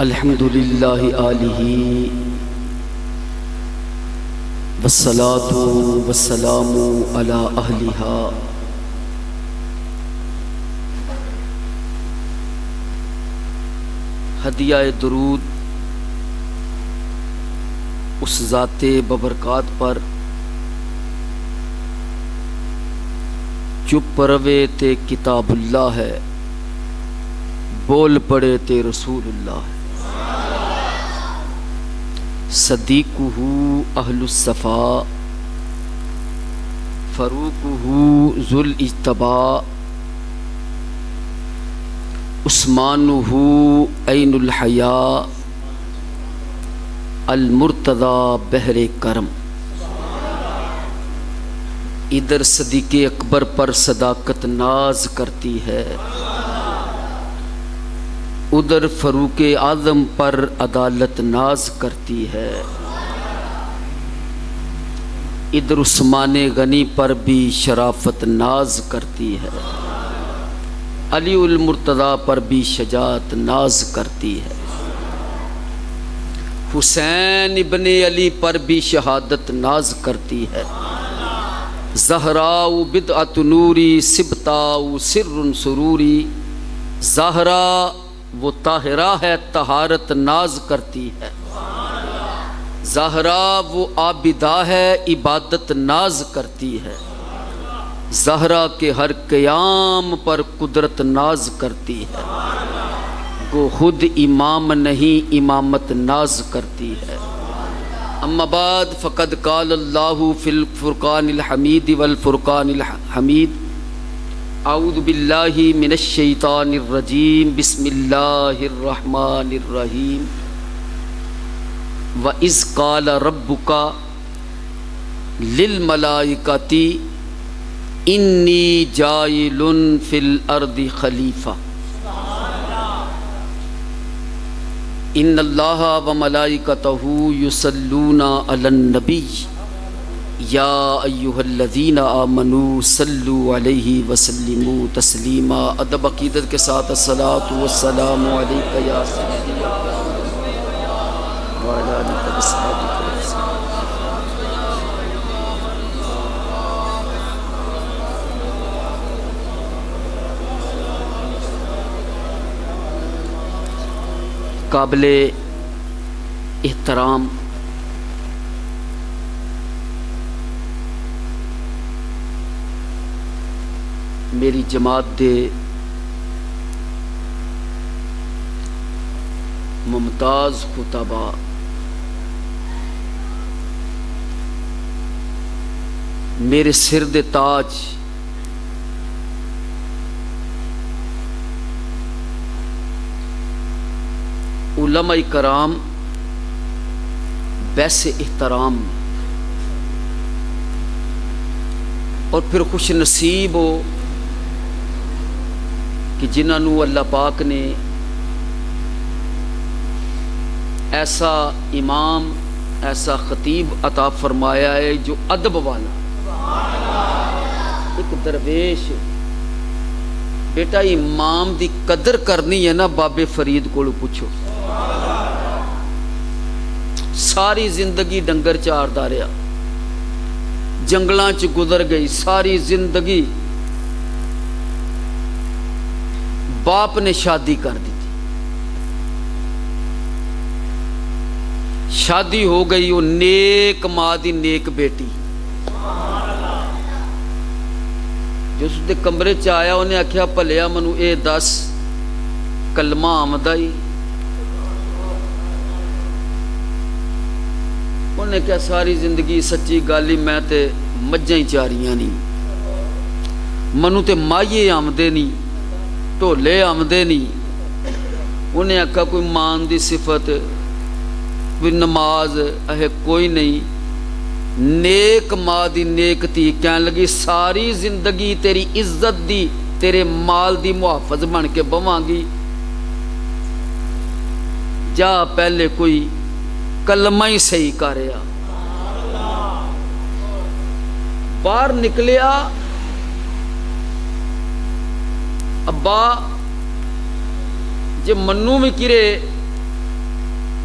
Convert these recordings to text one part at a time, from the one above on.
الحمد للہ آلہ والصلاة والسلام علی اہلہا ہدیہ درود اس ذات ببرکات پر چپ روے تے کتاب اللہ ہے، بول پڑے تے رسول اللہ ہے۔ صدیقہ اہل الصفا، فاروقہ ذو الاجتباء، عثمانہ عین الحیاء، المرتضی بحر کرم۔ ادھر صدیق اکبر پر صداقت ناز کرتی ہے، ادھر فاروق اعظم پر عدالت ناز کرتی ہے، ادھر عثمان غنی پر بھی شرافت ناز کرتی ہے، علی المرتضی پر بھی شجاعت ناز کرتی ہے، حسین ابن علی پر بھی شہادت ناز کرتی ہے، زہراء بدعۃ نوری صبتاء سر سروری۔ زہرا وہ طاہرہ ہے، طہارت ناز کرتی ہے، زہرا وہ عابدہ ہے، عبادت ناز کرتی ہے، زہرا کے ہر قیام پر قدرت ناز کرتی ہے، وہ خود امام نہیں امامت ناز کرتی ہے۔ اما بعد فقد قال اللہ فی الفرقان الحمید والفرقان الحمید، اعوذ باللہ من الشیطان الرجیم، بسم اللہ الرحمن الرحیم۔ وَإِذْ قَالَ رَبُّكَ لِلْمَلَائِكَةِ إِنِّي جَاعِلٌ فِي الْأَرْضِ خَلِيفَةً ان اللہ وملائکتہ یصلون علی النبی یا ایہا الذین آمنوا صلوا علیہ وسلموا تسلیما۔ ادب عقیدت کے ساتھ الصلاۃ والسلام علیک یا سیدی وعلی آلک واصحابک۔ قابل احترام میری جماعت دے ممتاز خطباء، میرے سر دے تاج، علماء کرام بیس احترام، اور پھر خوش نصیب ہو کہ جنہوں اللہ پاک نے ایسا امام ایسا خطیب عطا فرمایا ہے جو ادب والا۔ ایک درویش بیٹا امام دی قدر کرنی ہے نا، بابے فرید کو پوچھو، ساری زندگی ڈنگر چاردا رہا، جنگلاں چ گزر گئی ساری زندگی، باپ نے شادی کر دی تھی، شادی ہو گئی، وہ نیک ماں دی نیک بیٹی، جو اس دے کمرے چ آیا انہیں آکھیا بھلیا منو اے دس کلمہ آمدہ ہی؟ انہیں کیا ساری زندگی سچی گالی میں تے مجھیں چاریاں نہیں، منو تے مائیے آمدے نہیں، ٹولے آمدے نہیں۔ انہیں آکھا کوئی مان دی صفت، کوئی نماز اہے کوئی نہیں۔ نیک ماں دی نیک تھی کہنے لگی ساری زندگی تیری عزت دی تیرے مال دی محافظ بن کے بواں گی، جا پہلے کوئی کلمہ ہی صحیح کریا۔ باہر نکلیا، ابا جے منو بھی کرے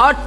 8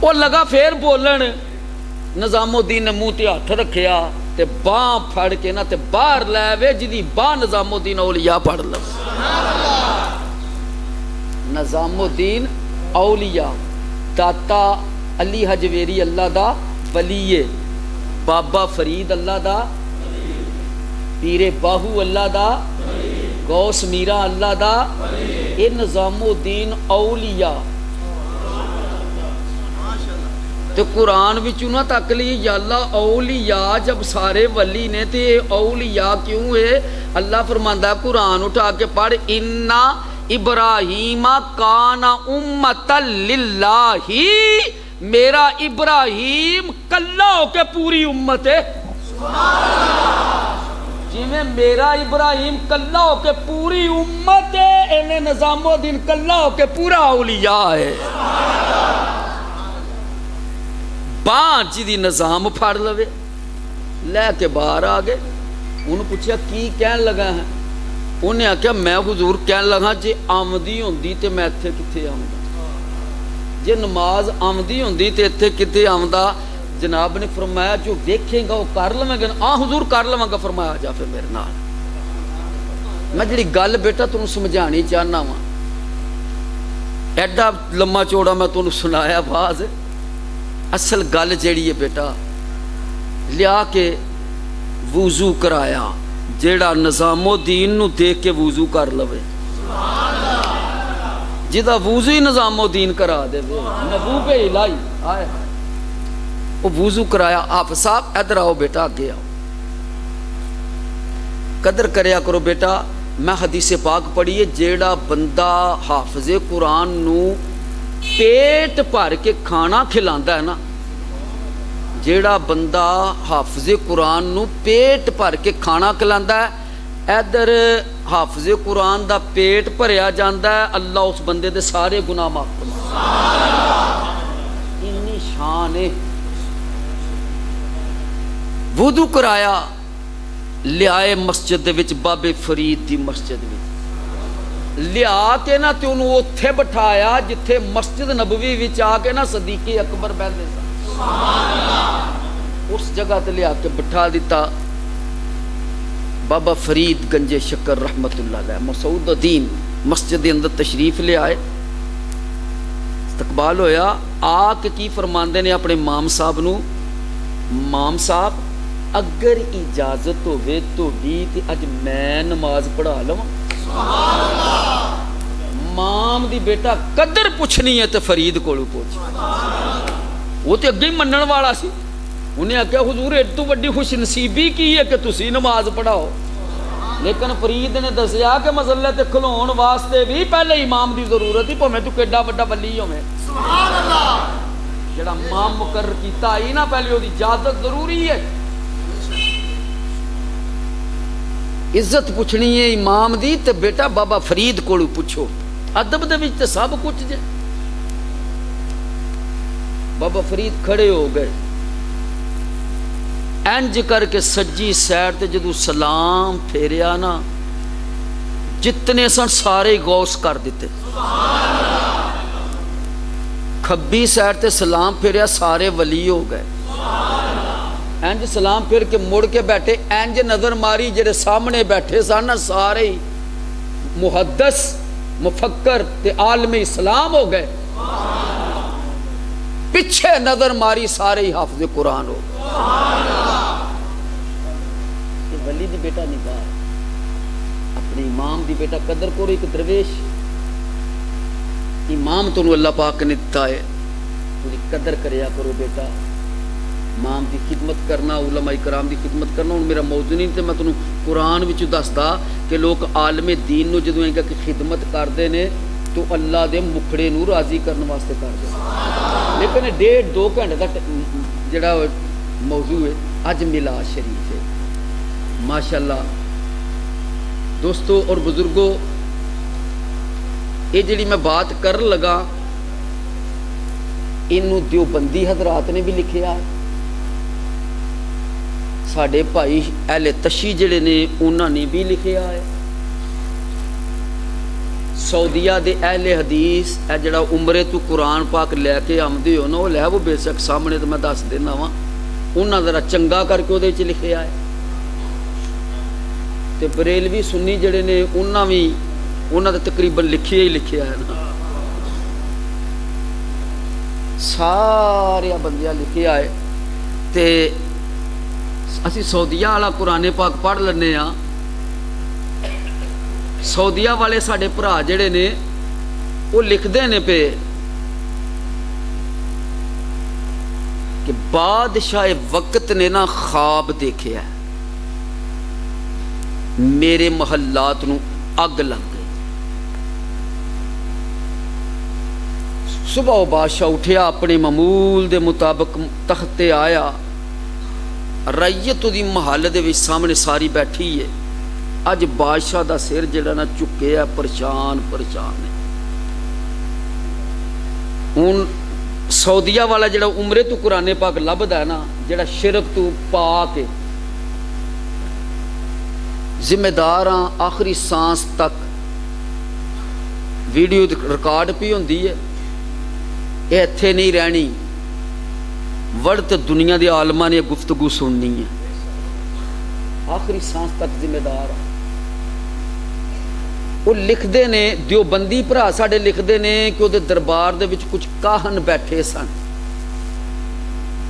وہ لگا پھر بولن، نظام الدین نے منہ تے ہاتھ رکھیا تے باں پھڑ کے نا تے باہر لے وے، جدی باں نظام الدین اولیاء پڑھ لو. نظام الدین اولیاء، داتا علی حجویری اللہ دا ولی، بابا فرید اللہ دا، پیر باہو اللہ دا، غوث میرا اللہ دا، اے نظام الدین اولیاء. تو قرآن وچوں نہ تک لی یا اللہ اولیاء جب سارے ولی نے تے اولیاء کیوں ہے؟ اللہ فرماندا ہے قرآن اٹھا کے پڑھ، انا ابراہیم کان امتا للہ، میرا ابراہیم کلہ ہو کے پوری امت ہے. جی میں میرا ابراہیم کلہ ہو کے پوری امت ہے، ایویں نظام الدین کلہ ہو کے پورا اولیاء ہے. باں جی نظام پھڑ لوے لے کے باہر آ گئے. انہوں پوچھا کی کہن لگا ہے؟ انہیں آخیا میں حضور کہن لگا جی آمدی ہوندی تے میں اتنے کتنے آؤں، جی نماز آمدی ہوندی تے اتنے کتنے آؤں. جناب نے فرمایا جو دیکھیں گا وہ کر لواں گا. حضور کر لواں گا. فرمایا جا پھر میرے نال. میں جڑی گل بیٹا تمہیں سمجھانی چاہنا وا، ایڈا لما چوڑا میں تمہیں سنایا باز، اصل گل جیڑی ہے بیٹا، لیا کے وضو کرایا، جیڑا نظام الدین نو دیکھ کے وضو کر لوے، جدا وضو ہی نظام الدین کرا دے محبوب الہی آئے وہ وضو کرایا. آپ صاحب ادھر آؤ بیٹا، آگے آؤ، قدر کریا کرو بیٹا. میں حدیث پاک پڑھیے، جیڑا بندہ حافظ قرآن نو پیٹ بھر کے کھانا کھلاندا ہے نا، جیڑا بندہ حافظ قرآن نو پیٹ بھر کے کھانا کھلاندا ہے، ادھر حافظ قرآن دا پیٹ بھریا جاندا ہے، اللہ اس بندے دے سارے گناہ معاف فرمائے. انی شان ہے. وضو کرایا، لیا مسجد دے وچ بابے فرید دی مسجد وچ لیا کے نا تے انہوں اتھے بٹھایا جتھے مسجد نبوی وچ آ کے نا صدیق اکبر بیٹھے سن. اس جگہ تے لیا کے بٹھا دیتا. بابا فرید گنج شکر رحمت اللہ علیہ مسعود الدین مسجد دے اندر تشریف لے آئے، استقبال ہویا. آ کے کی فرماندے نے اپنے امام صاحب نو، امام صاحب اگر اجازت ہوئے تو بھی تے اج میں نماز پڑھا لواں. مام دی بیٹا قدر پوچھنی ہے تے فرید کولو پوچھ. وہ تے اگے ہی منن والا سی. انہیں آخیا حضور ایڈ تو وڈی خوش نصیبی کی ہے کہ تسی نماز پڑھاؤ. لیکن فرید نے دسیا کہ مسلے تے کھلون واسطے بھی پہلے امام دی ضرورت ہی، پویں تو کیڈا وڈا ولی ہوے. سبحان اللہ. جڑا امام مقرر کیتا ہی نا پہلے وہ دی اجازت ضروری ہے. عزت پوچھنی ہے امام دی تے بیٹا بابا فرید کولو پوچھو. ادب دے وچ تے سب کچھ جے. بابا فرید کھڑے ہو گئے، انج کر کے سجی سائڈ تے جدو سلام پھیریا نا، جتنے سن سارے غوث کر دیتے. کھبی سائڈ تے سلام پھیریا، سارے ولی ہو گئے. انج سلام پھر کے مڑ کے بیٹھے، انج نظر ماری جڑے سامنے بیٹھے سن نا سارے محدث مفکر تے عالم اسلام ہو گئے. پیچھے نظر ماری سارے ہی حافظ قرآن ہو گئے. یہ ولی دی بیٹا نگاہ اپنے امام دی بیٹا قدر کرو. ایک درویش امام تو اللہ پاک نے دتا ہے، تو قدر کریا کرو بیٹا. امام دی خدمت کرنا، علماء کرام دی خدمت کرنا. ہوں میرا موضوع نہیں تے میں تنوں قرآن وچ دسدا کہ لوگ عالم دین نو جدوں کہ خدمت کردے نے تو اللہ دے مکھڑے نو راضی کرنے واسطے کردے. لیکن 1.5-2 گھنٹے دا جڑا موضوع ہے اج میلاد شریف ہے. ماشاءاللہ دوستو اور بزرگو، یہ جڑی میں بات کر لگا اینو دیوبندی حضرات نے بھی لکھیا ہے، ساڈے بھائی اہل تشیع جڑے نے انہاں نے بھی لکھیا ہے، سعودیہ دے اہل حدیث اے جڑا عمرے تو قرآن پاک لے کے آمدے ہو نا وہ لے وہ بے شک سامنے تو میں دس دینا وا انہاں ذرا چنگا کر کے وہ لکھیا ہے تے بریلوی سنی جڑے نے انہاں دے تقریباً لکھیا ہی لکھیا ہے نا سارے بندیاں لکھیا ہے تے اسی سعودیہ والا قرآن پاک پڑھ لینے ہاں سعودیہ والے ساڈے بھرا جڑے نے وہ لکھتے ہیں پہ کہ بادشاہ وقت نے نا خواب دیکھے ہے میرے محلات نو اگ لگ گئی صبح بادشاہ اٹھیا اپنے معمول دے مطابق تختے آیا رعیت دی محل دے وچ سامنے ساری بیٹھی ہے اج بادشاہ دا سر جڑا نا چکے ہے پریشان ہے ہن سعودیہ والا جڑا عمرے تو قرآن پاک لبدا ہے نا جڑا شرک تو پاک ہے ذمہ دار ہاں آخری سانس تک ویڈیو ریکارڈ پی ہوندی ہے یہ ایتھے نہیں رہنی ورد دنیا دے عالماں نے گفتگو سننی ہے آخری سانس تک ذمہ دار ہاں وہ لکھتے نے دیوبندی بھرا ساڈے لکھتے نے کہ وہ دربار دے وچ کچھ کاہن بیٹھے سن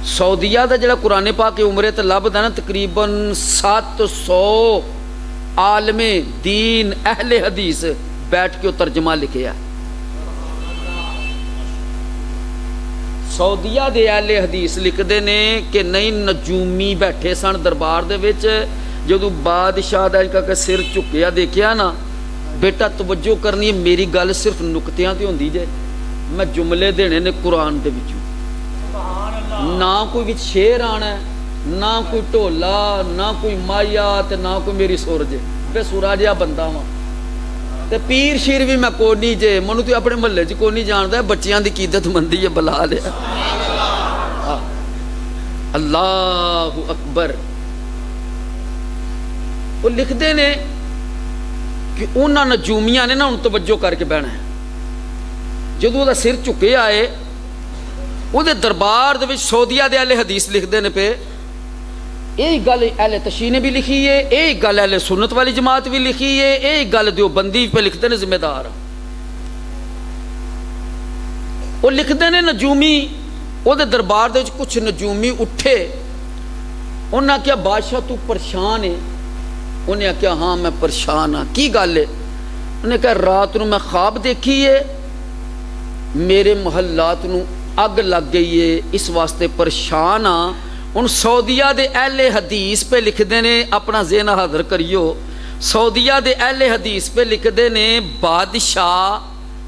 سعودیہ دا جڑا قرآن پاک عمرے تے لبدا نا تقریباً 700 عالم دین اہل حدیث بیٹھ کے وہ ترجمہ لکھیا سعودیہ دے اہل حدیث لکھتے نے کہ نہیں نجومی بیٹھے سن دربار دے وچ جدوں بادشاہ دا کہ سر چکیا دیکھیا نا بیٹا توجہ کرنی ہے میری گل صرف نقطیاں تے ہوندی جے میں جملے دینے نے قرآن دے وچوں نہ کوئی وچ شعر آنا ہے نہ کوئی ٹولا نہ کوئی مایا تے نہ کوئی میری سر جے بے سورا جہا بندہ ہاں تے پیر شیر بھی میں کوئی نہیں جے منو تو اپنے محلے چ کوئی نہیں جاندا ہے بچیاں دی عقیدت مندی ہے بلا لیا اللہ اکبر وہ لکھتے نے کہ انہاں نجومیاں نے نا ان توجہ کر کے بہنا ہے جدوں دا سر چکے آئے وہ دے دربار دے وچ سعودیہ دے اہل حدیث لکھتے نے پہ یہی گل اہل تشیع نے بھی لکھی ہے یہی گل اہل سنت والی جماعت بھی لکھی ہے یہی گل دیوبندی پہ لکھتے نے ذمہ دار وہ لکھتے نے نجومی وہ دے دربار دے وچ کچھ نجومی اٹھے انہاں کیا بادشاہ تو پریشان ہے انہیں کہا ہاں میں پریشان ہاں کی گل ہے انہیں کہا رات نو میں خواب دیکھی ہے میرے محلات نو اگ لگ گئی ہے اس واسطے پریشان ہاں ان سعودیہ دے اہل حدیث پہ لکھ دینے اپنا ذہن حاضر کریو سعودیہ دے اہل حدیث پہ لکھ دینے بادشاہ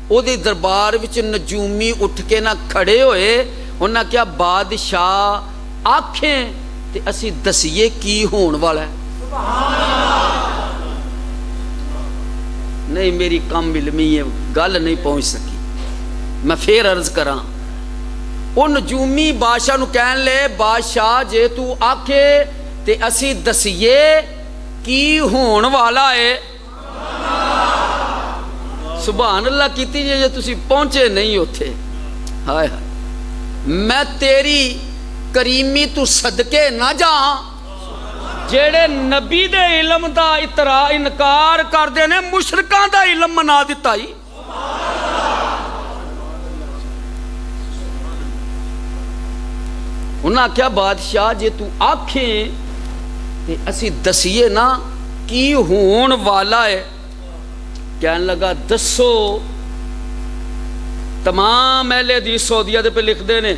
او دے دربار وچ نجومی اٹھ کے نہ کھڑے ہوئے انہاں کیا بادشاہ آنکھیں تے اسی دسیے کی ہون والا ہے نہیں میری کم علمی ہے گل نہیں پہنچ سکی میں پھر عرض کراں وہ نجومی بادشاہ نو کہن لے بادشاہ جے تو آکھے تے اسی دسیے کی ہون والا ہے سبحان اللہ کیتی جے تسی پہنچے نہیں ہوتے ہائے ہائے میں تیری کریمی تو صدقے نہ جاں جیڑے نبی دے علم دا انکار کر دے نے مشرکاں دا علم منا دیتا ہی انہاں کیا بادشاہ جے تو آکھیں تے اسی دسیے نا کی ہون والا ہے کہنے لگا دسو تمام اہل حدیث سعودیہ دے پہ لکھ دے نے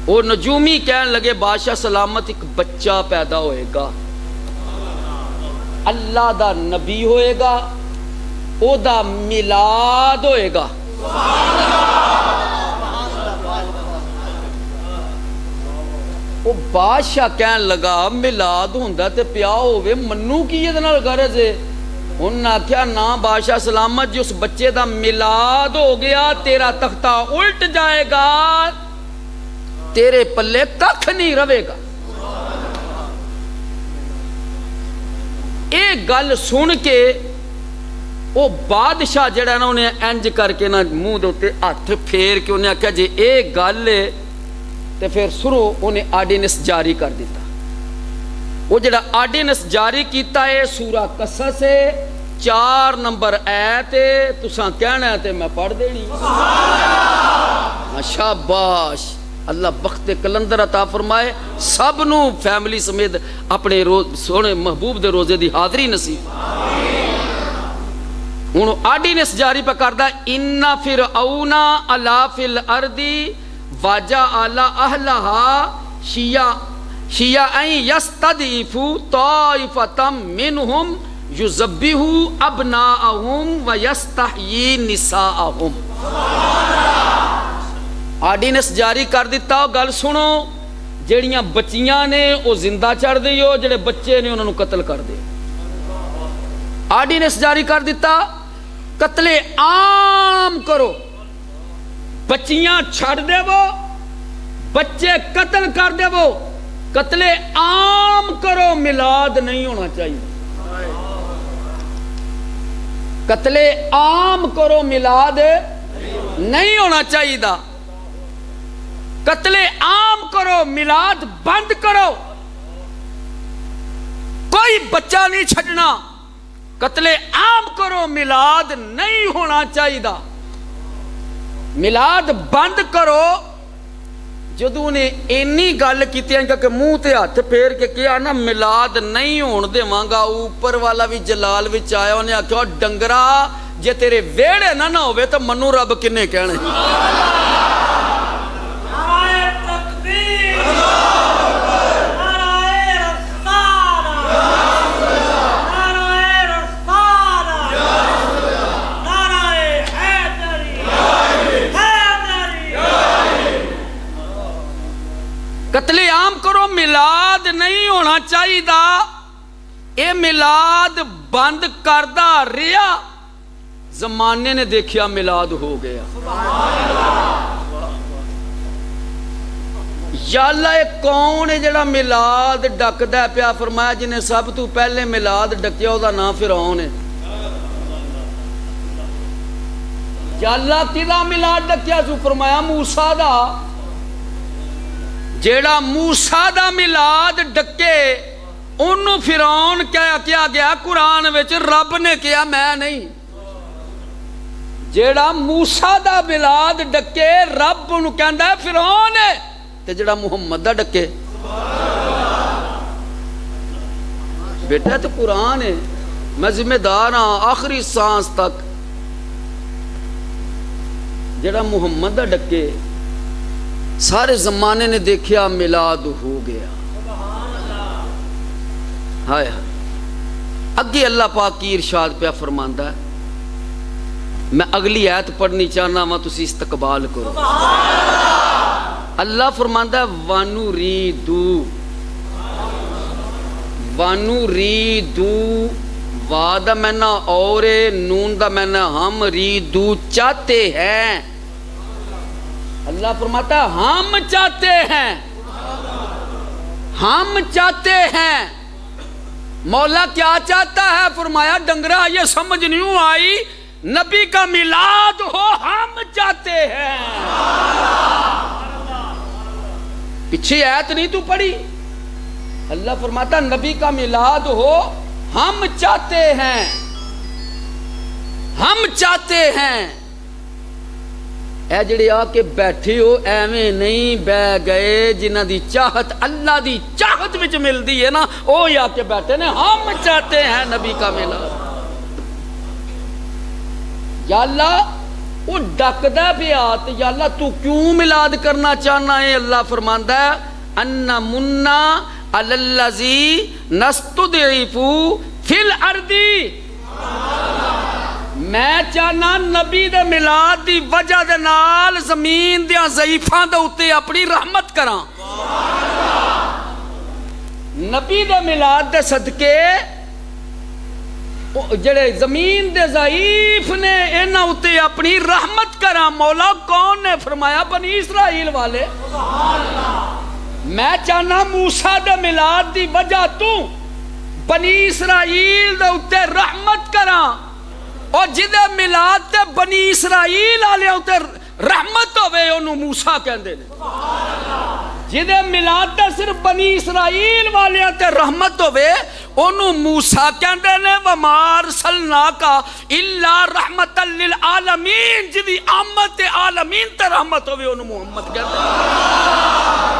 اور نجومی کہنے لگے بادشاہ سلامت ایک بچہ پیدا ہوئے گا اللہ دا نبی ہوئے گا او دا میلاد ہوئے گا وہ بادشاہ کہنے لگا میلاد ہوندا تے پیا ہوئے منو کی یہ دنال غرض ہے انہاں کیا نا بادشاہ سلامت جس بچے دا میلاد ہو گیا تیرا تختہ الٹ جائے گا تیرے پلے ککھ نہیں روے گا ایک گل سن کے وہ بادشاہ جڑا نا انہیں انج کر کے نا منہ دے اوتے ہاتھ پھیر کے انہیں آخیا جی اے گل ہے تے پھر سرو انہیں آرڈیننس جاری کر دیتا. وہ جڑا آرڈیننس جاری کیتا ہے سورہ قصص ہے 4 نمبر آیت تساں کہنا ہے تے میں پڑھ دینی. شاباش. اللہ بخت کلندر عطا فرمائے سب نو فیملی سمیت اپنے سونے محبوب دے روزے دی حاضری نصیب. ہوں آرڈیننس جاری پہ کردا ان فرعون علا فی الارض وجعل اہلھا شیعا یستضعف طائفۃ منہم یذبح ابناءہم ویستحیی نساءہم. آرڈیننس جاری کر دیتا. گل سنو جیڑیاں بچیاں نے وہ زندہ چڑھ دیو جڑے بچے نے انہوں قتل کر دے. آرڈیننس جاری کر دیتا قتل عام کرو. بچیاں چھڑ دے وہ بچے قتل کر دے وہ قتل عام کرو. میلاد نہیں ہونا چاہیے. قتل عام کرو میلاد نہیں ہونا چاہیے. قتل عام کرو میلاد بند کرو. کوئی بچہ نہیں چھڑنا. قتل عام کرو میلاد نہیں ہونا چاہیے. میلاد بند کرو. جدو نے اینی گل کی کہ منہ تے ہاتھ پھیر کے کیا نا میلاد نہیں ہون دیواں گا. اوپر والا بھی جلال وچ آیا انہیں آخیا ڈنگرا جے تیرے ویڑے نہ ہوئے تو منو رب کنے کہنے. قتل عام کرو میلاد نہیں ہونا چاہیے. اے میلاد بند کردہ رہا زمانے نے دیکھیا میلاد ہو گیا. یا اللہ یہ کون ہے جڑا میلاد ڈکدا پیا؟ فرمایا جنہیں سب تو پہلے میلاد ڈکیا دا نام فرعون ہے. یا اللہ کدا میلاد ڈکیا سو؟ فرمایا موسیٰ دا. جیڑا موسیٰ دا میلاد ڈکے انہوں فرعون کیا گیا قرآن وچ رب نے کیا میں نہیں. جیڑا موسیٰ دا میلاد ڈکے رب انہوں کہندا ہے فرعون ہے. تے جیڑا محمد دا ڈکے بیٹا تو قرآن ہے. میں ذمہ دار ہاں آخری سانس تک. جیڑا محمد دا ڈکے سارے زمانے نے دیکھیا میلاد ہو گیا. ہائے ہائے. اگے اللہ پاک کی ارشاد پہ فرماندا ہے. میں اگلی آیت پڑھنی چاہنا وا تسی استقبال کرو. اللہ فرماندا ہے وانوریدو وا دا مینا اور نون دا مینا ہم ریدو چاہتے ہیں. اللہ فرماتا ہے ہم چاہتے ہیں. ہم چاہتے ہیں. مولا کیا چاہتا ہے؟ فرمایا ڈنگرا یہ سمجھ نہیں آئی نبی کا میلاد ہو ہم چاہتے ہیں. پیچھے آیت نہیں تو پڑھی. اللہ فرماتا نبی کا میلاد ہو ہم چاہتے ہیں. ہم چاہتے ہیں. اے جڑے آ کے بیٹھے ہو ایویں نہیں بہ گئے. جنہ دی چاہت اللہ دی چاہت وچ ملدی ہے نا او آ کے بیٹھے نے ہم چاہتے ہیں نبی کا میلاد. یا اللہ وہ ڈکدا پیا تے یا اللہ تو کیوں میلاد کرنا چاہنا ہے؟ اللہ فرماندا ہے ان منا علی الذی نستضعف فی الارض. میں چاہنا نبی دے میلاد دی وجہ دے نال زمین دیاں ضعیفاں دے اوتے اپنی رحمت کراں. نبی دے میلاد دے صدقے جڑے زمین دے ضعیف نے انہاں اوتے اپنی رحمت کراں. مولا کون نے؟ فرمایا بنی اسرائیل والے. میں چاہنا موسیٰ دے میلاد دی وجہ تو بنی اسرائیل دے اوتے رحمت کراں. اور جدے میلاد تے بنی اسرائیل والے تے رحمت ہوے اونوں موسیٰ کہندے نے جدے میلاد تے صرف بنی اسرائیل والے تے رحمت ہوے اونوں موسیٰ کہندے نے وما ارسلناک الا رحمت للعالمین جدی آمد تے عالمین تے رحمت ہوے اونوں محمد کہندے نے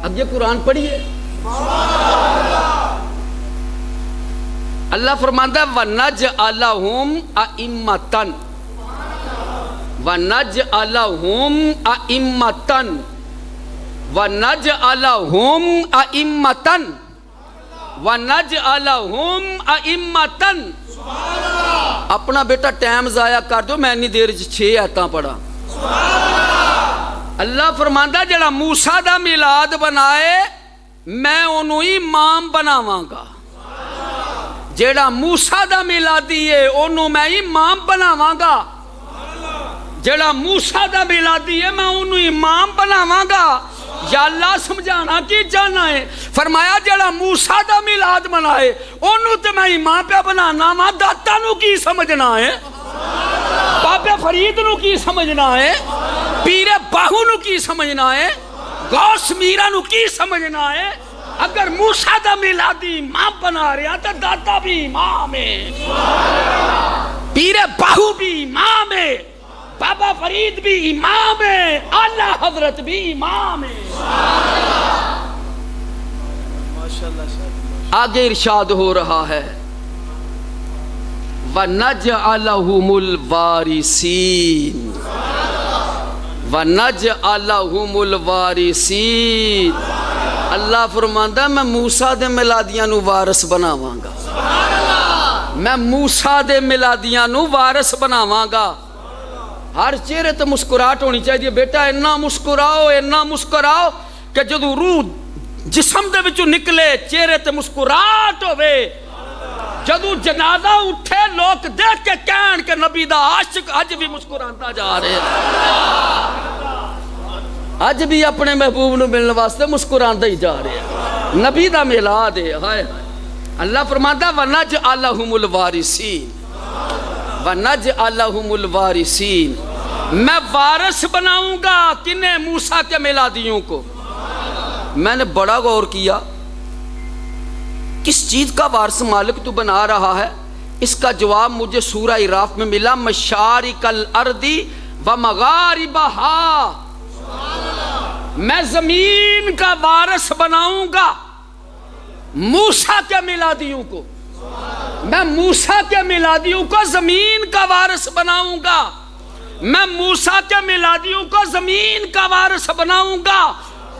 اب یہ قرآن پڑھیے اللہ فرماتا ہے وَنَجْعَلَهُمْ أَئِمَّةً وَنَجْعَلَهُمْ أَئِمَّةً وَنَجْعَلَهُمْ أَئِمَّةً وَنَجْعَلَهُمْ أَئِمَّةً اپنا بیٹا ٹائم ضائع کر دو میں انی دیر 6 آیتاں پڑھا اللہ فرماندا جڑا موسیٰ دا میلاد بنائے میں انہوں امام بناواں گا جڑا موسیٰ دا میلادی ہے انہوں میں امام بناواں گا جڑا موسیٰ دا میلادی ہے میں انہوں امام بناواں گا یا اللہ سمجھانا کی جانا ہے فرمایا جڑا موسیٰ دا میلاد بنائے انہوں تے میں امام پہ بنانا ماں داتا نو کی سمجھنا ہے بابے فرید نو کی سمجھنا ہے پیر باہو نو کی سمجھنا ہے غوث میرا نو کی سمجھنا ہے اگر موسیٰ دا میلادی امام بنا رہا تو داتا بھی امام ہے پیر باہو بھی امام ہے بابا فرید بھی امام ہے اعلیٰ حضرت بھی امام ہے آگے ارشاد ہو رہا ہے وَنَجْعَلَهُمُ الْوَارِثِينَ وَنَجْعَلَهُمُ الْوَارِثِينَ اللہ فرماندا میں موسیٰ دے میلادیاں نو وارث بناواں گا میں موسیٰ دے میلادیاں نو وارث بناواں گا ہر چہرے تے مسکراہٹ ہونی چاہیے بیٹا اتنا مسکراؤ کہ جدو روح جسم دے وچوں نکلے چہرے تے مسکراہٹ ہوے جدو جنازہ اٹھے لوگ دیکھ کے کہن کہ نبی دا عاشق اج بھی مسکرانتا جا رہے اج بھی اپنے محبوب نو ملنے واسطے مسکرانتا ہی جا رہے نبی دا میلاد ہے ہائے اللہ فرماتا وَنَجْعَلَهُمُ الْوَارِثِينَ وَنَجْعَلَهُمُ الْوَارِثِينَ میں وارث بناؤں گا کنہیں موسیٰ کے میلادیوں کو میں نے بڑا غور کیا کس چیز کا وارث مالک تو بنا رہا ہے اس کا جواب مجھے سورہ اعراف میں ملا مشارق الارض و مغاربہا میں زمین کا وارث بناؤں گا موسیٰ کے میلادیوں کو میں موسیٰ کے میلادیوں کو زمین کا وارث بناؤں گا میں موسیٰ کے میلادیوں کو زمین کا وارث بناؤں گا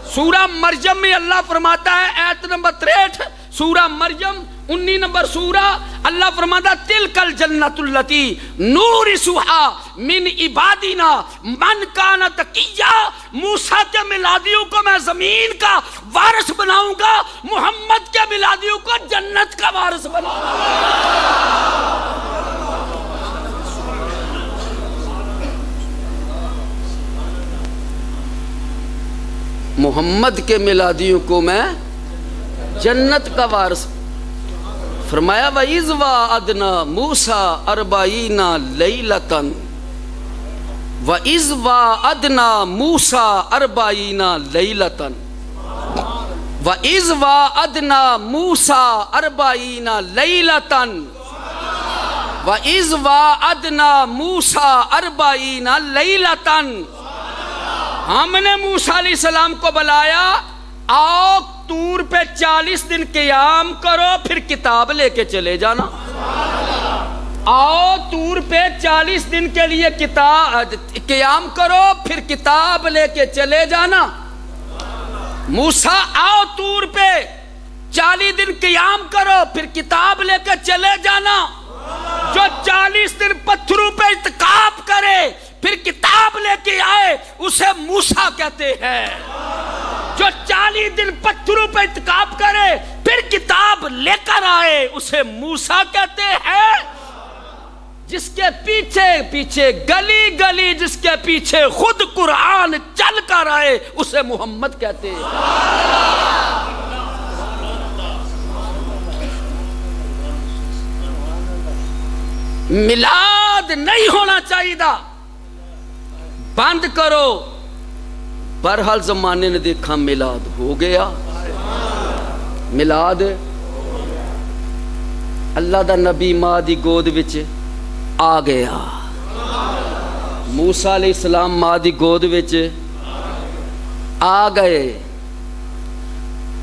سورہ مریم میں اللہ فرماتا ہے آیت نمبر 63 سورہ مریم 19 نمبر سورہ اللہ فرماتا تلک الجنت اللتی نورثھا من عبادنا من کان تقیا موسیٰ کے میلادیوں کو میں زمین کا وارث بناؤں گا محمد کے میلادیوں کو جنت کا وارث بناؤں گا محمد کے میلادیوں کو میں جنت کا وارث فرمایا وَإِذْ وَعَدْنَا مُوسَىٰ 40 لَيْلَةً وَإِذْ وَعَدْنَا مُوسَىٰ 40 لَيْلَةً وَإِذْ وَعَدْنَا مُوسَىٰ 40 لَيْلَةً وَإِذْ وَعَدْنَا مُوسَىٰ 40 لَيْلَةً ہم نے موسیٰ علیہ السلام کو بلایا آؤ طور پہ 40 دن قیام کرو پھر کتاب لے کے چلے جانا آؤ طور پہ 40 دن کے لیے قیام کرو پھر کتاب لے کے چلے جانا موسیٰ آؤ طور پہ 40 دن قیام کرو پھر کتاب لے کے چلے جانا جو 40 دن پتھروں پہ اعتکاف کرے پھر کتاب لے کے آئے اسے موسیٰ کہتے ہیں جو 40 دن پتھروں پہ اعتکاف کرے پھر کتاب لے کر آئے اسے موسیٰ کہتے ہیں، جس کے پیچھے پیچھے گلی گلی جس کے پیچھے خود قرآن چل کر آئے اسے محمد کہتے ہیں۔ میلاد نہیں ہونا چاہیے تھا، بند کرو۔ بہرحال زمانے نے دیکھا میلاد ہو گیا، میلاد اللہ دا نبی ماں دی گود وچ آ گیا، موسیٰ علیہ السلام ماں دی گود وچ آ گئے،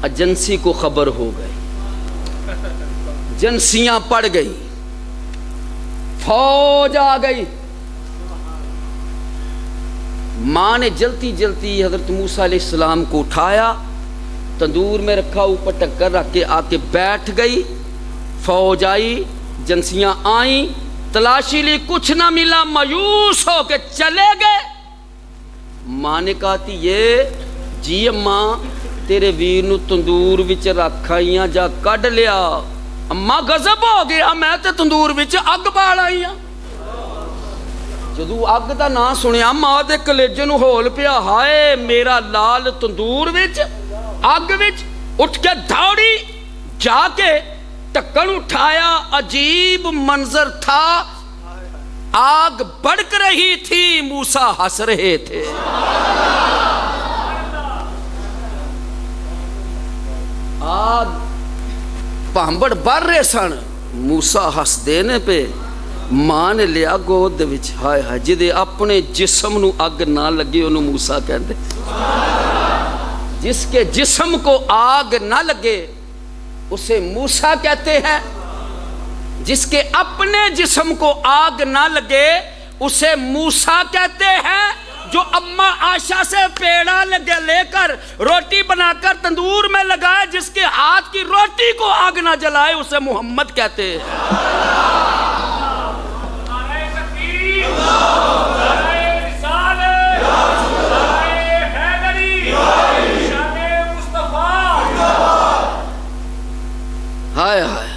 ایجنسی کو خبر ہو گئی، ایجنسیاں پڑ گئی، فوج آ گئی۔ ماں نے جلتی جلتی حضرت موسیٰ علیہ السلام کو اٹھایا، تندور میں رکھا، اوپر ٹکر رکھ کے آ کے بیٹھ گئی۔ فوج آئی، ایجنسیاں آئیں، تلاشی لی، کچھ نہ ملا، مایوس ہو کے چلے گئے۔ ماں نے کہا تھی یہ جی اماں تیرے ویر نو تندور وچ رکھائیاں جا کڈ لیا۔ اماں غضب ہو گیا، میں تے تندور وچ اگ بال آئی ہاں۔ جدو اگ دا نا سنیا ماں دے کلیجے نو ہول پیا، ہائے میرا لال تندور وچ اگ وچ۔ اٹھ کے دوڑی، جا کے ٹکن اٹھایا، عجیب منظر تھا، آگ بڑک رہی تھی، موسیٰ ہنس رہے تھے۔ آگ پامبڑ بر رہے سن، موسیٰ ہنس دینے پہ ماں نے لیا گود وچ، ہائے ہائے جدے اپنے جسم نو اگ نہ لگے انہوں موسیٰ کہندے، جس کے جسم کو آگ نہ لگے اسے موسیٰ کہتے ہیں، جس کے اپنے جسم کو آگ نہ لگے اسے موسیٰ کہتے ہیں۔ جو اماں عائشہ سے پیڑا لے کر روٹی بنا کر تندور میں لگائے، جس کے ہاتھ کی روٹی کو آگ نہ جلائے اسے محمد کہتے ہیں۔ ہائے ہائے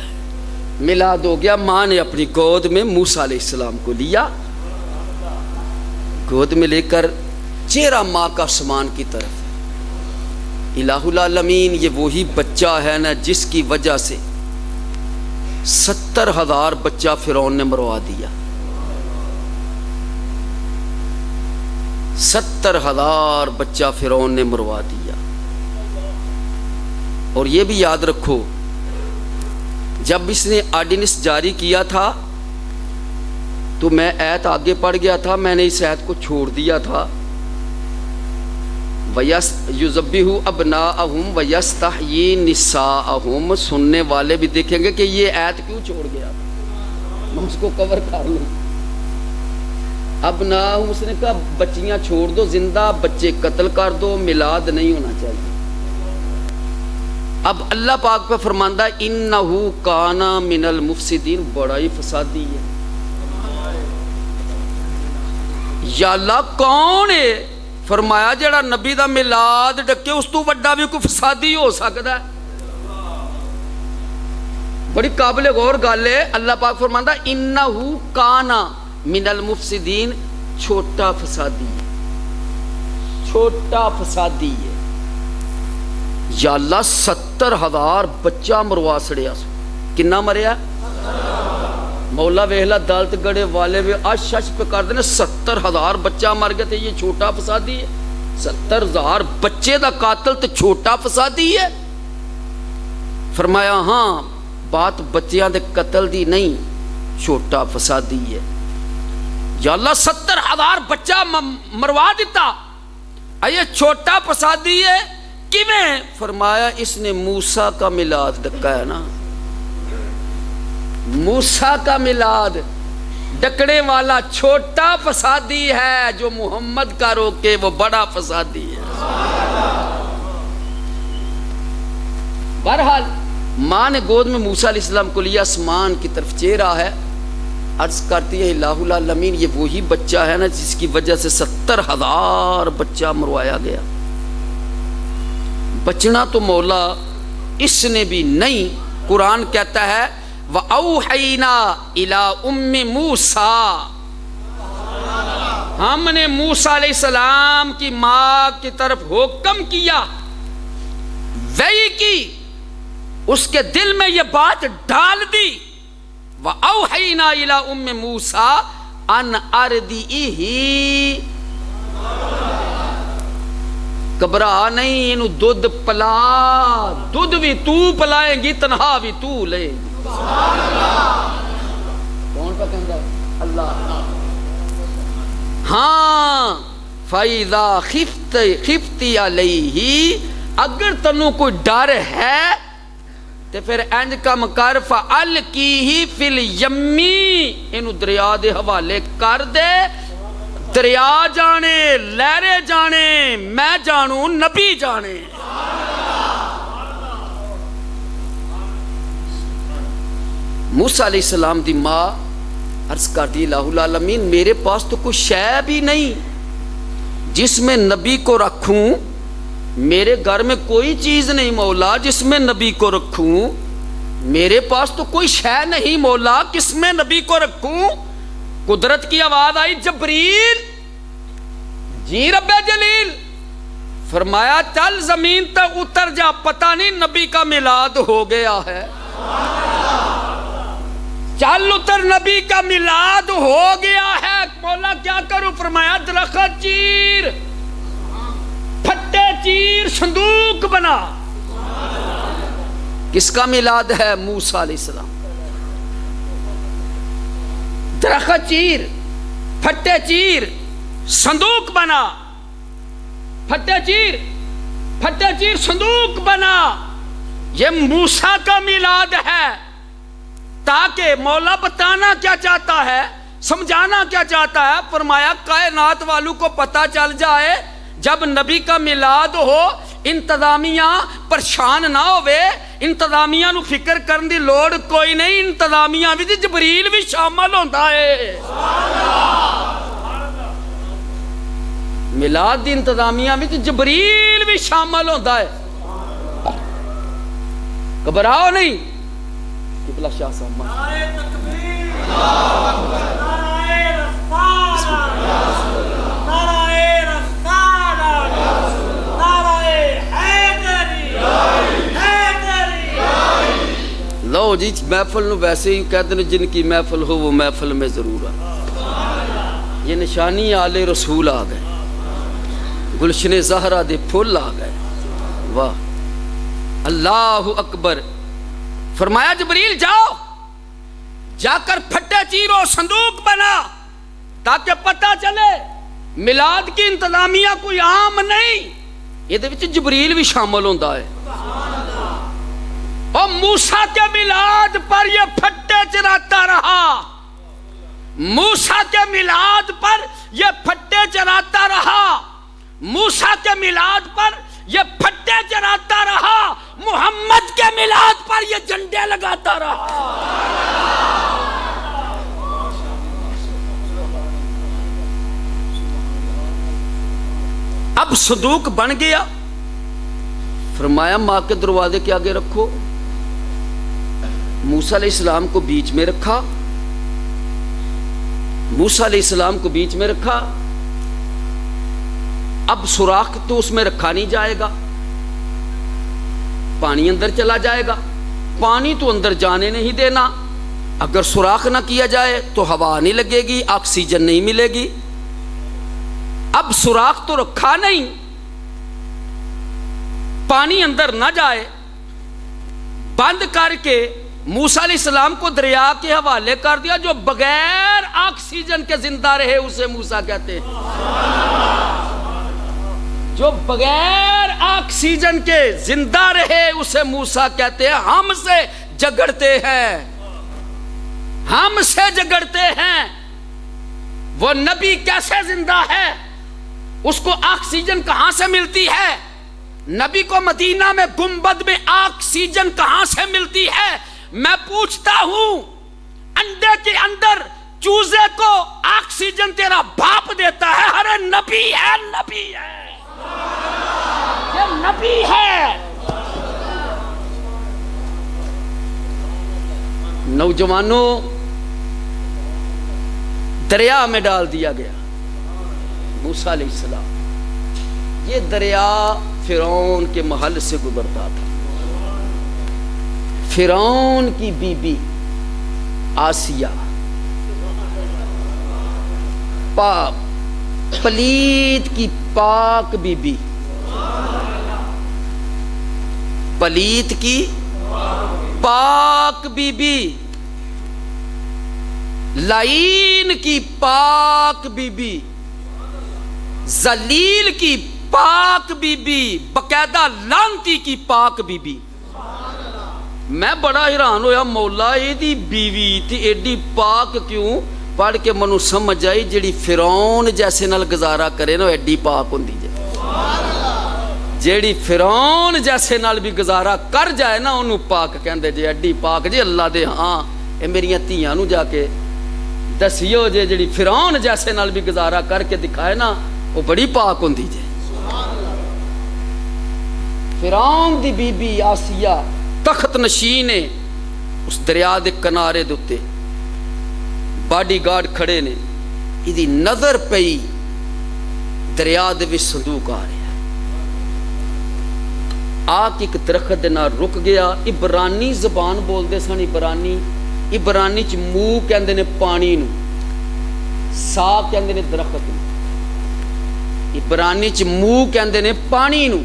میلاد ہو گیا۔ ماں نے اپنی گود میں موسیٰ علیہ السلام کو لیا، گود میں لے کر چہرہ ماں کا آسمان کی طرف۔ الہ العالمین، یہ وہی بچہ ہے نا جس کی وجہ سے 70,000 بچہ فرعون نے مروا دیا، 70,000 بچہ فرعون نے مروا دیا۔ اور یہ بھی یاد رکھو، جب اس نے آرڈیننس جاری کیا تھا تو میں ایت آگے پڑھ گیا تھا، میں نے اس ایت کو چھوڑ دیا تھا، یُذَبِّحُ أَبْنَاءَهُمْ وَيَسْتَحْيِي نِسَاءَهُمْ۔ سننے والے بھی دیکھیں گے کہ یہ ایت کیوں چھوڑ گیا تھا، میں اس کو کور کر لوں۔ ابناءہم، اس نے کہا بچیاں چھوڑ دو، زندہ بچے قتل کر دو، میلاد نہیں ہونا چاہیے۔ اب اللہ پاک پہ فرماندہ انہو کانا من المفسدین، بڑا ہی فسادی ہے۔ یا اللہ کون ہے؟ فرمایا جڑا نبی دا میلاد ڈکے اس تو بڑا بھی کوئی فسادی ہو سکتا ہے۔ بڑی قابل غور گل ہے۔ اللہ پاک فرماندہ انہو کانا من المفسدین، چھوٹا فسادی ہے، چھوٹا فسادی ہے۔ یا اللہ 70,000 بچہ مروا سڑیا، کنا مریا؟ مولا ویہلا دالت گڑے والے بھی اش اش پہ کر دینے، 70,000 بچہ مر گئے تھے، یہ چھوٹا فسادی ہے؟ 70,000 بچے دا قاتل تے چھوٹا فسادی ہے؟ فرمایا ہاں بات بچیاں دے قتل دی نہیں، چھوٹا فسادی ہے۔ یا اللہ 70,000 بچہ مروا دیتا، یہ چھوٹا فسادی ہے کیویں؟ فرمایا اس نے موسیٰ کا میلاد ڈکا ہے نا، موسیٰ کا میلاد ڈکڑے والا چھوٹا فسادی ہے، جو محمد کا روکے وہ بڑا فسادی ہے۔ بہرحال ماں نے گود میں موسیٰ علیہ السلام کو لیا، آسمان کی طرف چہرہ ہے، عرض کرتی ہے الہ العالمین یہ وہی بچہ ہے نا جس کی وجہ سے 70,000 بچہ مروایا گیا۔ بچنا تو مولا اس نے بھی نہیں. قرآن کہتا ہے وَأَوْحَيْنَا إِلَىٰ أُمِّ مُوسَىٰ، ہم نے موسیٰ علیہ السلام کی ماں کی طرف حکم کیا، وحی کی، اس کے دل میں یہ بات ڈال دی. وَأَوْحَيْنَا إِلَىٰ أُمِّ مُوسَىٰ أَنْ أَرْضِعِهِ، گھبرا نہیں، انہوں دودھ پلا، دودھ بھی تو پلائیں گی، تنہا بھی تو لے. کون پہ کہندہ ہے؟ اللہ. ہاں فَإِذَا خِفْتِ عَلَيْهِ، اگر تنوں کوئی ڈر ہے تو پھر انج کم کر فَأَلْقِيهِ فِي الْيَمِّ، انہوں دریا دے حوالے کر دے. دریا جانے، لہرے جانے، میں جانوں، نبی جانے. موسیٰ علیہ السلام دی ماں عرض کر دی الہ العالمین میرے پاس تو کوئی شے بھی نہیں جس میں نبی کو رکھوں، میرے گھر میں کوئی چیز نہیں مولا جس میں نبی کو رکھوں، میرے پاس تو کوئی شے نہیں مولا کس میں نبی کو رکھوں. قدرت کی آواز آئی جبریل، جی رب جلیل. فرمایا چل زمین تک اتر جا، پتہ نہیں نبی کا میلاد ہو گیا ہے. چل اتر، نبی کا میلاد ہو گیا ہے. مولا کیا کروں؟ فرمایا درخت چیر، پھٹے چیر، صندوق بنا. کس کا میلاد ہے؟ موسیٰ علیہ السلام. درخت چیر، پھٹے چیر، صندوق بنا. پھٹے چیر، پھٹے چیر، صندوق بنا. یہ موسیٰ کا میلاد ہے. تاکہ مولا بتانا کیا چاہتا ہے، سمجھانا کیا چاہتا ہے؟ فرمایا کائنات والوں کو پتہ چل جائے جب نبی کا میلاد ہو انتظامیہ پریشان نہ ہوئے. انتظامیہ نو فکر کرن دی لوڑ کوئی نہیں، انتظامیہ بھی جبریل بھی شامل ہوتا ہے. میلاد دی انتظامیہ بھی جبریل بھی شامل ہوتا ہے. گھبراؤ نہیں. قبلہ شاہ صاحب نعرہ تکبیر، نعرہ رسالت، نعرہ رسالت، نعرہ حیدری، حیدری. لو جی محفل نو ویسے ہی کہتے ہیں جن کی محفل ہو وہ محفل میں ضرور آ. یہ نشانی آل رسول آ گئے، گلشن زہرا دے پھول آ گئے. واہ اللہ اکبر. فرمایا جبریل جاؤ، جا کر پھٹے چیرو، صندوق بنا، تاکہ پتہ چلے میلاد کی انتظامیہ کوئی عام نہیں، یہ دے وچ جبریل بھی شامل ہوتا ہے. اور موسیٰ کے میلاد پر یہ پھٹے چراتا رہا، موسیٰ کے میلاد پر یہ پھٹے چراتا رہا، موسیٰ کے میلاد پر یہ پھٹے چراتا رہا، محمد کے میلاد پر یہ جھنڈے لگاتا رہا. اب صندوق بن گیا. فرمایا ماں کے دروازے کے آگے رکھو. موسیٰ علیہ السلام کو بیچ میں رکھا، موسیٰ علیہ السلام کو بیچ میں رکھا. اب سوراخ تو اس میں رکھا نہیں جائے گا، پانی اندر چلا جائے گا. پانی تو اندر جانے نہیں دینا. اگر سوراخ نہ کیا جائے تو ہوا نہیں لگے گی، آکسیجن نہیں ملے گی. اب سوراخ تو رکھا نہیں، پانی اندر نہ جائے، بند کر کے موسیٰ علیہ السلام کو دریا کے حوالے کر دیا. جو بغیر آکسیجن کے زندہ رہے اسے موسیٰ کہتے ہیں. جو بغیر آکسیجن کے زندہ رہے اسے موسیٰ کہتے ہیں. ہم سے جگڑتے ہیں، ہم سے جگڑتے ہیں. وہ نبی کیسے زندہ ہے؟ اس کو آکسیجن کہاں سے ملتی ہے؟ نبی کو مدینہ میں گنبد میں آکسیجن کہاں سے ملتی ہے؟ میں پوچھتا ہوں، انڈے کے اندر چوزے کو آکسیجن تیرا باپ دیتا ہے؟ ارے نبی ہے، نبی ہے، یہ نبی ہے. نوجوانوں دریا میں ڈال دیا گیا موسیٰ علیہ السلام. یہ دریا فرعون کے محل سے گزرتا تھا. فرعون کی بی بی آسیہ پلیت کی پاک بی بی، پلیت کی پاک بی بی، لعین کی پاک بی بی، ذلیل کی پاک بی بی، باقاعدہ لعنتی کی پاک بی بی. میں بڑا حیران ہویا مولا یہ دی بیوی تی ایڈی پاک کیوں؟ پڑھ کے منو سمجھ آئی جڑی فرعون جیسے نال گزارا کرے نا ایڈی پاک ہوندی جائے. جیڑی فرعون جیسے نال بھی گزارا کر جائے نا انہوں پاک کہندے جے ایڈی پاک جے اللہ دے. ہاں اے میریاں تیاں نو جا کے دسیو جے جڑی فرعون جیسے نال بھی گزارا کر کے دکھائے نا وہ بڑی پاک ہوندی جے. فرعون دی بی بی آسیہ تخت نشین ہے اس دریا دے کنارے دوتے، باڈی گارڈ کھڑے نے. یہ نظر پئی دریا دے وچ صندوق آ رہا ہے. آ کے ایک درخت دے نال رک گیا. عبرانی زبان بول دے سن. عبرانی چ منہ کہندے نے پانی نو، سا کہندے نے درخت نو. عبرانی چ منہ کہندے نے پانی نو،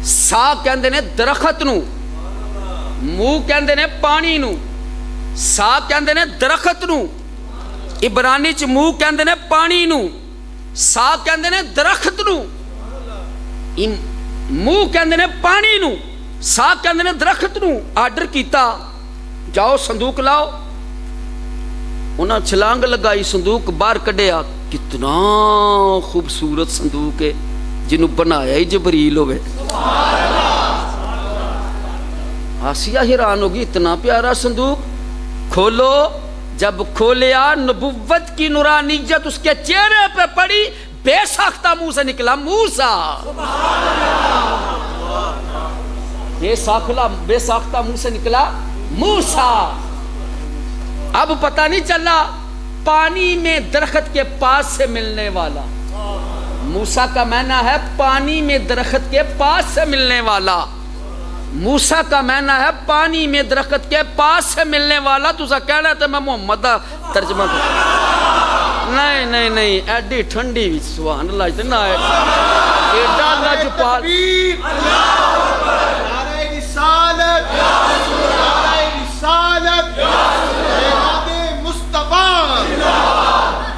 سا کہندے نے درخت نو. منہ کہندے نے پانی نو، سا کہندے نے درخت نو. عبرانی چ منہ کہندے نے پانی نو، سا کہندے نے درخت نو. منہ کہندے نے پانی نو، سا کہندے نے درخت نو. آرڈر کیتا جاؤ صندوق لاؤ. انہاں چھلانگ لگائی، صندوق باہر کڈیا. کتنا خوبصورت صندوق ہے جنوں بنایا ہی جبریل ہوئے. آسیہ حیران ہوگی اتنا پیارا صندوق. کھولو. جب کھولیا نبوت کی نورانیت اس کے چہرے پہ پڑی. بے ساختہ منہ سے نکلا موسیٰ. بے ساختہ منہ سے نکلا موسیٰ. اب پتہ نہیں چلا پانی میں درخت کے پاس سے ملنے والا. موسیٰ کا معنی ہے پانی میں درخت کے پاس سے ملنے والا. موسیٰ کا معنی ہے پانی میں درخت کے پاس سے ملنے والا. تو سا کہنا تھا میں محمد دا ترجمہ کر. نہیں ایڈی ٹھنڈی بھی سبحان اللہ اتنا ہے. ایڈا اللہ جو پال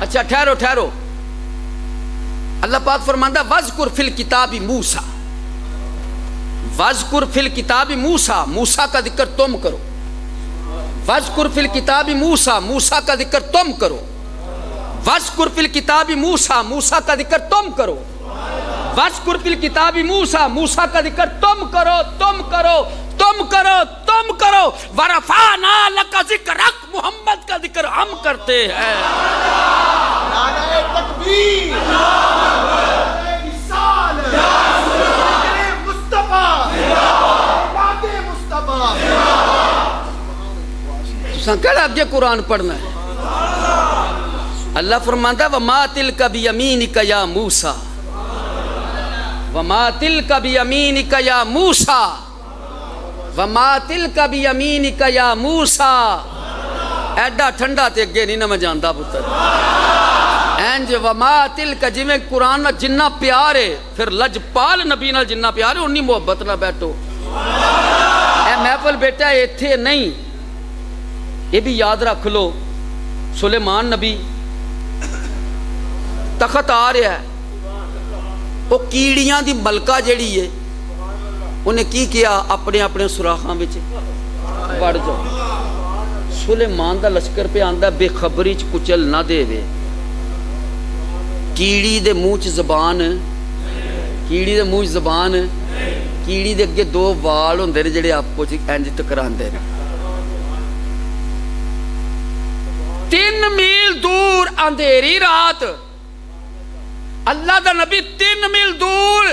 اچھا ٹھہرو. اللہ پاک فرماندہ وَذْكُرْ فِي الْكِتَابِ مُوسَىٰ. وَذْكُرْ فِي الْكِتَابِ مُوسَىٰ. موسیٰ کا ذکر تم کرو. وَذْكُرْ فِي الْكِتَابِ مُوسَىٰ. موسیٰ کا ذکر تم کرو. وَذْكُرْ فِي الْكِتَابِ مُوسَىٰ. موسیٰ کا ذکر تم کرو. وَذْكُرْ فِي الْكِتَابِ مُوسَىٰ. موسیٰ کا ذکر تم کرو. وَرَفَعْنَا لَكَ ذِكْرَكَ. محمد کا ذکر ہم کرتے ہیں. نعرہ تکبیر. کہڑا اب یہ قرآن پڑھنا ہے. اللہ فرماتا ہے وَمَا تِلْكَ بِيَمِينِكَ يَا مُوسَىٰ. وَمَا تِلْكَ بِيَمِينِكَ يَا مُوسَىٰ. وَمَا تِلْكَ بِيَمِينِكَ يَا مُوسَىٰ. ایڈا ٹھنڈا تے اگے نہیں نہ میں جاندا پتر. اینج وَمَا تِلْكَ جی میں قرآن نہ جنہ پیارے پھر لجپال نبی نال جنہ پیارے انی محبت نہ بیٹھو. اے محفل بیٹا ایتھے نہیں. یہ بھی یاد رکھ لو سلیمان نبی تخت آ رہا ہے. وہ کیڑیاں دی ملکہ جڑی ہے انہیں کی کیا اپنے سوراخاں وچ وڑ جاؤ. سلیمان دا لشکر پہ آندا بے خبری چ کچل نہ دے وے. کیڑی دے منہ چ زبان. کیڑی دے اگے دو وال ہوندے نے جڑے آپو چ انج ٹکراندے نے. 3 میل دور اندھیری رات اللہ دا نبی 3 میل دور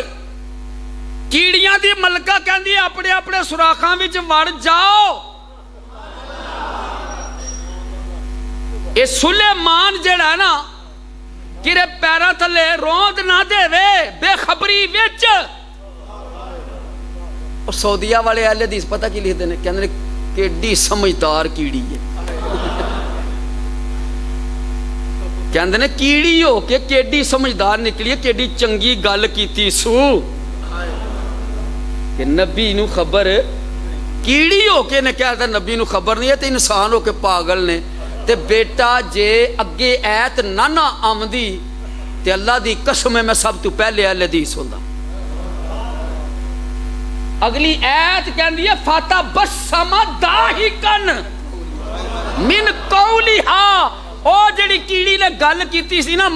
کیڑیاں دی ملکہ کہندی اپنے سوراخاں وچ وڑ جاؤ. یہ سلیمان جڑا ہے نا کیرے پیرا تھلے روند نہ دے وے بے خبری وچ. اور سعودیہ والے اہل حدیث پتہ کی لکھتے ہیں کہندے کیڈی سمجھدار کیڑی ہے. کہندے نے کیڑی ہو کے کیڈی سمجھدار نکلی ہے کیڈی چنگی گل کیتی سو کہ نبی نو خبر کیڑی ہو کے نے کہتا نبی نو خبر نہیں ہے تے انسان ہو کے پاگل نے. تے بیٹا جے اگے ایت نہ آمدی تے اللہ دی قسم میں سب تو پہلے اہل حدیث ہوندا. اگلی ایت کہندی ہے فتبسم ضاحکا من قولھا. او جڑی کیڑی نے گل کیتی سی نا